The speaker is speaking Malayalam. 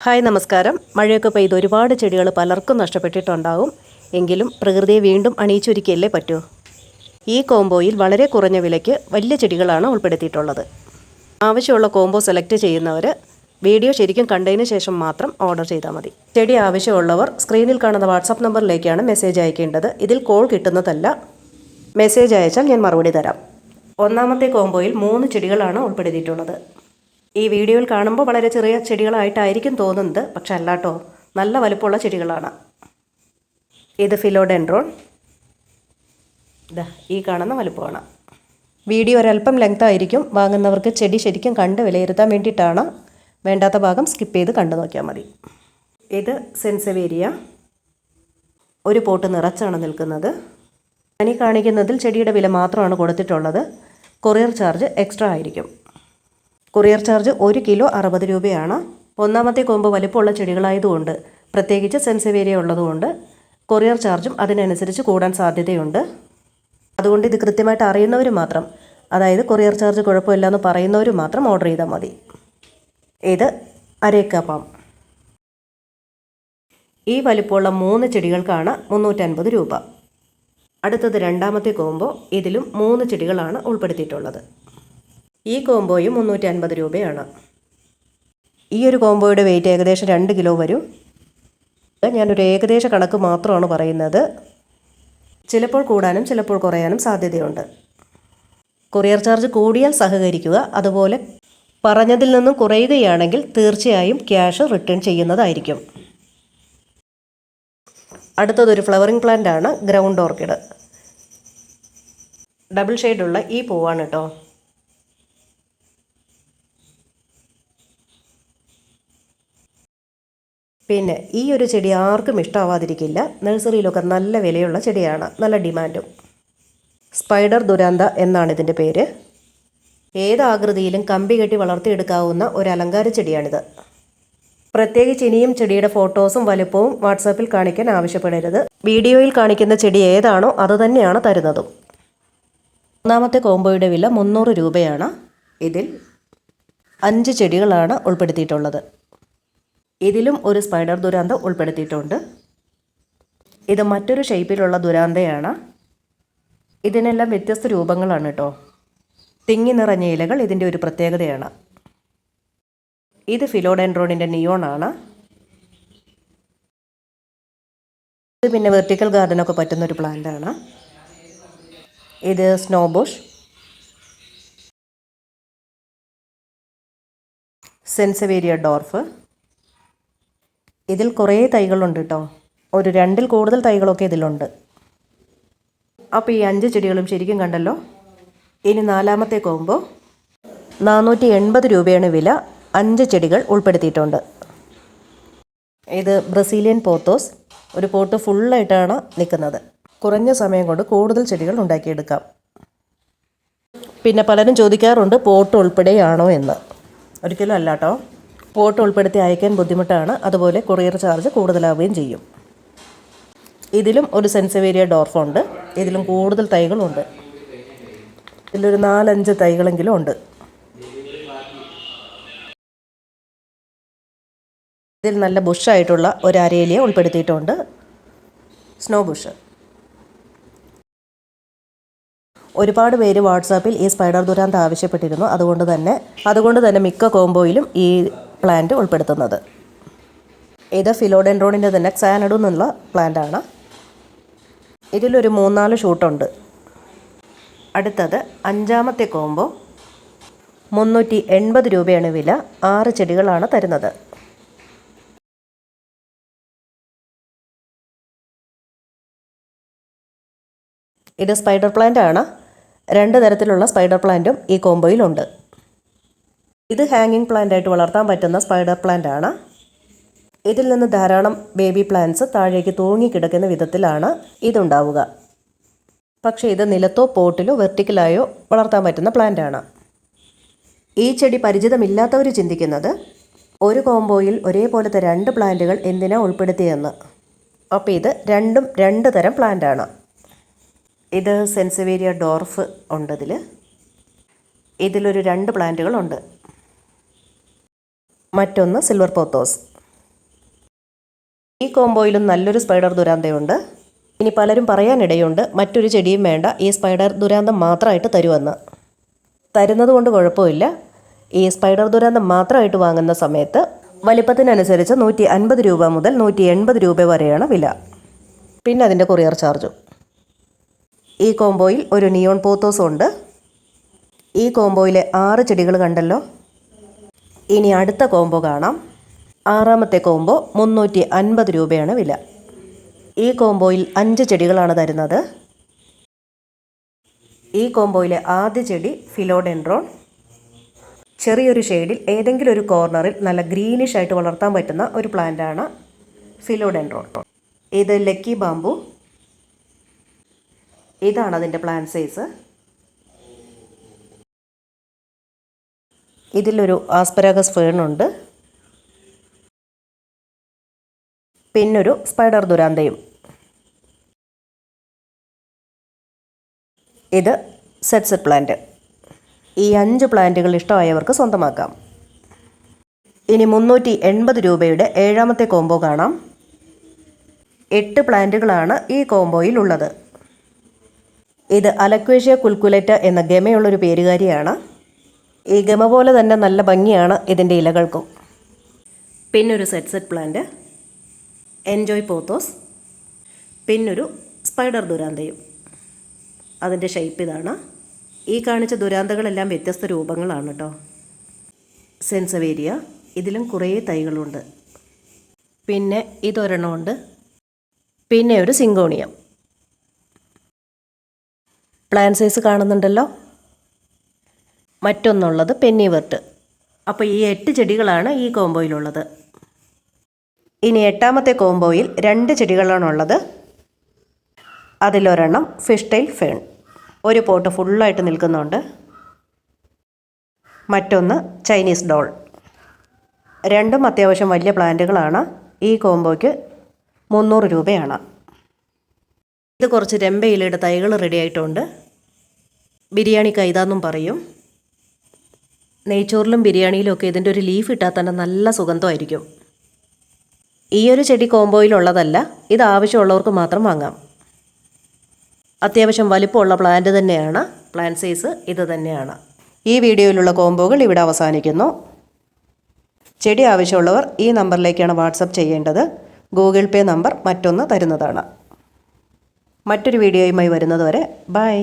ഹായ് നമസ്കാരം. മഴയൊക്കെ പെയ്ത് ഒരുപാട് ചെടികൾ പലർക്കും നഷ്ടപ്പെട്ടിട്ടുണ്ടാകും. എങ്കിലും പ്രകൃതിയെ വീണ്ടും അണിയിച്ചൊരുക്കിയല്ലേ പറ്റൂ. ഈ കോംബോയിൽ വളരെ കുറഞ്ഞ വിലയ്ക്ക് വലിയ ചെടികളാണ് ഉൾപ്പെടുത്തിയിട്ടുള്ളത്. ആവശ്യമുള്ള കോംബോ സെലക്ട് ചെയ്യുന്നവർ വീഡിയോ ശരിക്കും കണ്ടതിന് ശേഷം മാത്രം ഓർഡർ ചെയ്താൽ മതി. ചെടി ആവശ്യമുള്ളവർ സ്ക്രീനിൽ കാണുന്ന വാട്സാപ്പ് നമ്പറിലേക്കാണ് മെസ്സേജ് അയക്കേണ്ടത്. ഇതിൽ കോൾ കിട്ടുന്നതല്ല. മെസ്സേജ് അയച്ചാൽ ഞാൻ മറുപടി തരാം. ഒന്നാമത്തെ കോംബോയിൽ 3 ചെടികളാണ് ഉൾപ്പെടുത്തിയിട്ടുള്ളത്. ഈ വീഡിയോയിൽ കാണുമ്പോൾ വളരെ ചെറിയ ചെടികളായിട്ടായിരിക്കും തോന്നുന്നത്, പക്ഷെ അല്ലാട്ടോ, നല്ല വലുപ്പമുള്ള ചെടികളാണ്. ഇത് ഫിലോഡെൻഡ്രോൺ. ഈ കാണുന്ന വലുപ്പമാണ്. വീഡിയോ ഒരല്പം ലെങ്ത് ആയിരിക്കും. വാങ്ങുന്നവർക്ക് ചെടി ശരിക്കും കണ്ട് വിലയിരുത്താൻ വേണ്ടിയിട്ടാണ്. വേണ്ടാത്ത ഭാഗം സ്കിപ്പ് ചെയ്ത് കണ്ടു നോക്കിയാൽ മതി. ഇത് സെൻസവേരിയ. ഒരു പോട്ട് നിറച്ചാണ് നിൽക്കുന്നത്. ഞാൻ കാണിക്കുന്നതിൽ ചെടിയുടെ വില മാത്രമാണ് കൊടുത്തിട്ടുള്ളത്. കൊറിയർ ചാർജ് എക്സ്ട്രാ ആയിരിക്കും. കൊറിയർ ചാർജ് 1 കിലോ 60 രൂപയാണ്. ഒന്നാമത്തെ കോമ്പ് വലിപ്പമുള്ള ചെടികളായതുകൊണ്ട്, പ്രത്യേകിച്ച് സെൻസവേരിയ ഉള്ളതുകൊണ്ട് കൊറിയർ ചാർജും അതിനനുസരിച്ച് കൂടാൻ സാധ്യതയുണ്ട്. അതുകൊണ്ട് ഇത് കൃത്യമായിട്ട് അറിയുന്നവർ മാത്രം, അതായത് കൊറിയർ ചാർജ് കുഴപ്പമില്ല എന്ന് പറയുന്നവർ മാത്രം ഓർഡർ ചെയ്താൽ മതി. ഇത് അരേക്ക പാം. ഈ വലിപ്പമുള്ള 3 ചെടികൾക്കാണ് 350 രൂപ. അടുത്തത് രണ്ടാമത്തെ കോമ്പോ. ഇതിലും 3 ചെടികളാണ് ഉൾപ്പെടുത്തിയിട്ടുള്ളത്. ഈ കോംബോയും 350 രൂപയാണ്. ഈ ഒരു കോംബോയുടെ വെയിറ്റ് ഏകദേശം 2 കിലോ വരും. ഞാനൊരു ഏകദേശ കണക്ക് മാത്രമാണ് പറയുന്നത്. ചിലപ്പോൾ കൂടാനും ചിലപ്പോൾ കുറയാനും സാധ്യതയുണ്ട്. കൊറിയർ ചാർജ് കൂടിയാൽ സഹകരിക്കുക. അതുപോലെ പറഞ്ഞതിൽ നിന്നും കുറയുകയാണെങ്കിൽ തീർച്ചയായും ക്യാഷ് റിട്ടേൺ ചെയ്യുന്നതായിരിക്കും. അടുത്തതൊരു ഫ്ലവറിംഗ് പ്ലാന്റ് ആണ്, ഗ്രൗണ്ട് ഓർക്കിഡ്. ഡബിൾ ഷെയ്ഡുള്ള ഈ പൂവാണ് കേട്ടോ. പിന്നെ ഈ ഒരു ചെടി ആർക്കും ഇഷ്ടമാവാതിരിക്കില്ല. നഴ്സറിയിലൊക്കെ നല്ല വിലയുള്ള ചെടിയാണ്, നല്ല ഡിമാൻഡും. സ്പൈഡർ ദുരാന്ത എന്നാണ് ഇതിൻ്റെ പേര്. ഏത് ആകൃതിയിലും കമ്പി കെട്ടി വളർത്തിയെടുക്കാവുന്ന ഒരു അലങ്കാര ചെടിയാണിത്. പ്രത്യേകിച്ച് ഇനിയും ചെടിയുടെ ഫോട്ടോസും വലുപ്പവും വാട്സാപ്പിൽ കാണിക്കാൻ ആവശ്യപ്പെടരുത്. വീഡിയോയിൽ കാണിക്കുന്ന ചെടി ഏതാണോ അത് തന്നെയാണ് തരുന്നതും. ഒന്നാമത്തെ കോംബോയുടെ വില 300 രൂപയാണ്. ഇതിൽ 5 ചെടികളാണ് ഉൾപ്പെടുത്തിയിട്ടുള്ളത്. ഇതിലും ഒരു സ്പൈഡർ ദുരാന്ത ഉൾപ്പെടുത്തിയിട്ടുണ്ട്. ഇത് മറ്റൊരു ഷേപ്പിലുള്ള ദുരാന്തയാണ്. ഇതിനെല്ലാം വ്യത്യസ്ത രൂപങ്ങളാണ് കേട്ടോ. തിങ്ങി നിറഞ്ഞ ഇലകൾ ഇതിൻ്റെ ഒരു പ്രത്യേകതയാണ്. ഇത് ഫിലോഡെൻഡ്രോണിൻ്റെ നിയോൺ ആണ്. ഇത് പിന്നെ വെർട്ടിക്കൽ ഗാർഡനൊക്കെ പറ്റുന്നൊരു പ്ലാന്റ് ആണ്. ഇത് സ്നോബുഷ്. സെൻസവേരിയ ഡോർഫ്. ഇതിൽ കുറേ തൈകളുണ്ട് കേട്ടോ. ഒരു 2ൽ കൂടുതൽ തൈകളൊക്കെ ഇതിലുണ്ട്. അപ്പോൾ ഈ 5 ചെടികളും ശരിക്കും കണ്ടല്ലോ. ഇനി നാലാമത്തെ കോംബോ. 480 രൂപയാണ് വില. 5 ചെടികൾ ഉൾപ്പെടുത്തിയിട്ടുണ്ട്. ഇത് ബ്രസീലിയൻ പോത്തോസ്. ഒരു പോട്ട് ഫുള്ളായിട്ടാണ് നിൽക്കുന്നത്. കുറഞ്ഞ സമയം കൊണ്ട് കൂടുതൽ ചെടികൾ ഉണ്ടാക്കിയെടുക്കാം. പിന്നെ പലരും ചോദിക്കാറുണ്ട് പോട്ട് ഉൾപ്പെടെയാണോ എന്ന്. ഒരിക്കലും അല്ല കേട്ടോ. പോട്ട് ഉൾപ്പെടുത്തി അയക്കാൻ ബുദ്ധിമുട്ടാണ്. അതുപോലെ കൊറിയർ ചാർജ് കൂടുതലാവുകയും ചെയ്യും. ഇതിലും ഒരു സെൻസവേരിയ ഡോർഫുണ്ട്. ഇതിലും കൂടുതൽ തൈകളുണ്ട്. ഇതിലൊരു 4-5 തൈകളെങ്കിലും ഉണ്ട്. ഇതിൽ നല്ല ബുഷായിട്ടുള്ള ഒരു അരേലിയ ഉൾപ്പെടുത്തിയിട്ടുണ്ട്, സ്നോ ബുഷ്. ഒരുപാട് പേര് വാട്സാപ്പിൽ ഈ സ്പൈഡർ ദുരാന്ത ആവശ്യപ്പെട്ടിരുന്നു. അതുകൊണ്ട് തന്നെ മിക്ക കോംബോയിലും ഈ പ്ലാന്റ് ഉൾപ്പെടുത്തുന്നത്. ഇത് ഫിലോഡെൻഡ്രോണിൻ്റെ തന്നെ ക്സാനഡു എന്നുള്ള പ്ലാന്റ് ആണ്. ഇതിലൊരു 3-4 ഷൂട്ടുണ്ട്. അടുത്തത് 5ാമത്തെ കോംബോ. 380 രൂപയാണ് വില. 6 ചെടികളാണ് തരുന്നത്. ഇത് സ്പൈഡർ പ്ലാന്റ് ആണ്. 2 തരത്തിലുള്ള സ്പൈഡർ പ്ലാന്റും ഈ കോംബോയിലുണ്ട്. ഇത് ഹാങ്ങിങ് പ്ലാന്റ് ആയിട്ട് വളർത്താൻ പറ്റുന്ന സ്പൈഡർ പ്ലാന്റ് ആണ്. ഇതിൽ നിന്ന് ധാരാളം ബേബി പ്ലാന്റ്സ് താഴേക്ക് തൂങ്ങിക്കിടക്കുന്ന വിധത്തിലാണ് ഇതുണ്ടാവുക. പക്ഷേ ഇത് നിലത്തോ പോട്ടിലോ വെർട്ടിക്കലായോ വളർത്താൻ പറ്റുന്ന പ്ലാന്റ് ആണ്. ഈ ചെടി പരിചിതമില്ലാത്തവർ ചിന്തിക്കുന്നത് ഒരു കോംബോയിൽ ഒരേപോലത്തെ 2 പ്ലാന്റുകൾ എന്തിനാ ഉൾപ്പെടുത്തിയെന്ന്. അപ്പോൾ ഇത് രണ്ടും 2 തരം പ്ലാന്റ് ആണ്. ഇത് സെൻസവേരിയ ഡോർഫ് ഉണ്ട്. ഇതിലൊരു 2 പ്ലാന്റുകളുണ്ട്. മറ്റൊന്ന് സിൽവർ പോത്തോസ്. ഈ കോംബോയിലും നല്ലൊരു സ്പൈഡർ ദുരാന്തയുണ്ട്. ഇനി പലരും പറയാനിടയുണ്ട് മറ്റൊരു ചെടിയും വേണ്ട, ഈ സ്പൈഡർ ദുരാന്തം മാത്രമായിട്ട് തരുമെന്ന്. തരുന്നത് കൊണ്ട് കുഴപ്പമില്ല. ഈ സ്പൈഡർ ദുരാന്തം മാത്രമായിട്ട് വാങ്ങുന്ന സമയത്ത് വലിപ്പത്തിനനുസരിച്ച് 150 രൂപ മുതൽ 180 രൂപ വരെയാണ് വില. പിന്നെ അതിൻ്റെ കൊറിയർ ചാർജും. ഈ കോംബോയിൽ ഒരു നിയോൺ പോത്തോസും ഉണ്ട്. ഈ കോംബോയിലെ 6 ചെടികൾ കണ്ടല്ലോ. ഇനി അടുത്ത കോംബോ കാണാം. 6ാമത്തെ കോംബോ 350 രൂപയാണ് വില. ഈ കോംബോയിൽ 5 ചെടികളാണ് തരുന്നത്. ഈ കോംബോയിലെ ആദ്യ ചെടി ഫിലോഡെൻഡ്രോൺ. ചെറിയൊരു ഷെയ്ഡിൽ ഏതെങ്കിലും ഒരു കോർണറിൽ നല്ല ഗ്രീനിഷ് ആയിട്ട് വളർത്താൻ പറ്റുന്ന ഒരു പ്ലാന്റാണ് ഫിലോഡെൻഡ്രോൺ. ഇത് ലക്കി ബാംബു. ഇതാണ് അതിൻ്റെ പ്ലാന്റ് സൈസ്. ഇതിലൊരു ആസ്പെരാഗസ് ഫേണുണ്ട്. പിന്നൊരു സ്പൈഡർ ദുരാന്തയും. ഇത് സെറ്റ് പ്ലാന്റ്. ഈ 5 പ്ലാന്റുകൾ ഇഷ്ടമായവർക്ക് സ്വന്തമാക്കാം. ഇനി 380 രൂപയുടെ 7ാമത്തെ കോംബോ കാണാം. 8 പ്ലാന്റുകളാണ് ഈ കോംബോയിൽ ഉള്ളത്. ഇത് അലക്വേഷ്യ കുൽക്കുലേറ്റ എന്ന ഗമയുള്ളൊരു പേരുകാരിയാണ്. ഈ ഗമ പോലെ തന്നെ നല്ല ഭംഗിയാണ് ഇതിൻ്റെ ഇലകൾക്കും. പിന്നൊരു സെറ്റ് പ്ലാന്റ്, എൻജോയ് പോത്തോസ്. പിന്നൊരു സ്പൈഡർ ദുരാന്തയും. അതിൻ്റെ ഷേപ്പ് ഇതാണ്. ഈ കാണിച്ച ദുരാന്തകളെല്ലാം വ്യത്യസ്ത രൂപങ്ങളാണ് കേട്ടോ. സെൻസവേരിയ. ഇതിലും കുറേ തൈകളുണ്ട്. പിന്നെ ഇതൊരെണ്ണമുണ്ട്. പിന്നെ ഒരു സിങ്കോണിയം. പ്ലാന്റ് സൈസ് കാണുന്നുണ്ടല്ലോ. മറ്റൊന്നുള്ളത് പെന്നിവർട്ട്. അപ്പോൾ ഈ 8 ചെടികളാണ് ഈ കോംബോയിലുള്ളത്. ഇനി 8ാമത്തെ കോംബോയിൽ 2 ചെടികളാണുള്ളത്. അതിലൊരെണ്ണം ഫിഷ് ടൈൽ ഫേൺ. ഒരു പോട്ട് ഫുള്ളായിട്ട് നിൽക്കുന്നുണ്ട്. മറ്റൊന്ന് ചൈനീസ് ഡോൾ. രണ്ടും അത്യാവശ്യം വലിയ പ്ലാന്റുകളാണ്. ഈ കോംബോയ്ക്ക് 300 രൂപയാണ്. ഇത് കുറച്ച് രമ്പയിലയുടെ തൈകൾ റെഡി ആയിട്ടുണ്ട്. ബിരിയാണി കൈതാന്നും പറയും. നെയ്ച്ചോറിലും ബിരിയാണിയിലും ഒക്കെ ഇതിൻ്റെ ഒരു ലീഫ് ഇട്ടാൽ തന്നെ നല്ല സുഗന്ധമായിരിക്കും. ഈ ഒരു ചെടി കോംബോയിലുള്ളതല്ല. ഇത് ആവശ്യമുള്ളവർക്ക് മാത്രം വാങ്ങാം. അത്യാവശ്യം വലിപ്പമുള്ള പ്ലാന്റ് തന്നെയാണ്. പ്ലാന്റ് സൈസ് ഇത് തന്നെയാണ്. ഈ വീഡിയോയിലുള്ള കോംബോകൾ ഇവിടെ അവസാനിക്കുന്നു. ചെടി ആവശ്യമുള്ളവർ ഈ നമ്പറിലേക്കാണ് വാട്സപ്പ് ചെയ്യേണ്ടത്. ഗൂഗിൾ പേ നമ്പർ മറ്റൊന്ന് തരുന്നതാണ്. മറ്റൊരു വീഡിയോയുമായി വരുന്നതുവരെ ബൈ.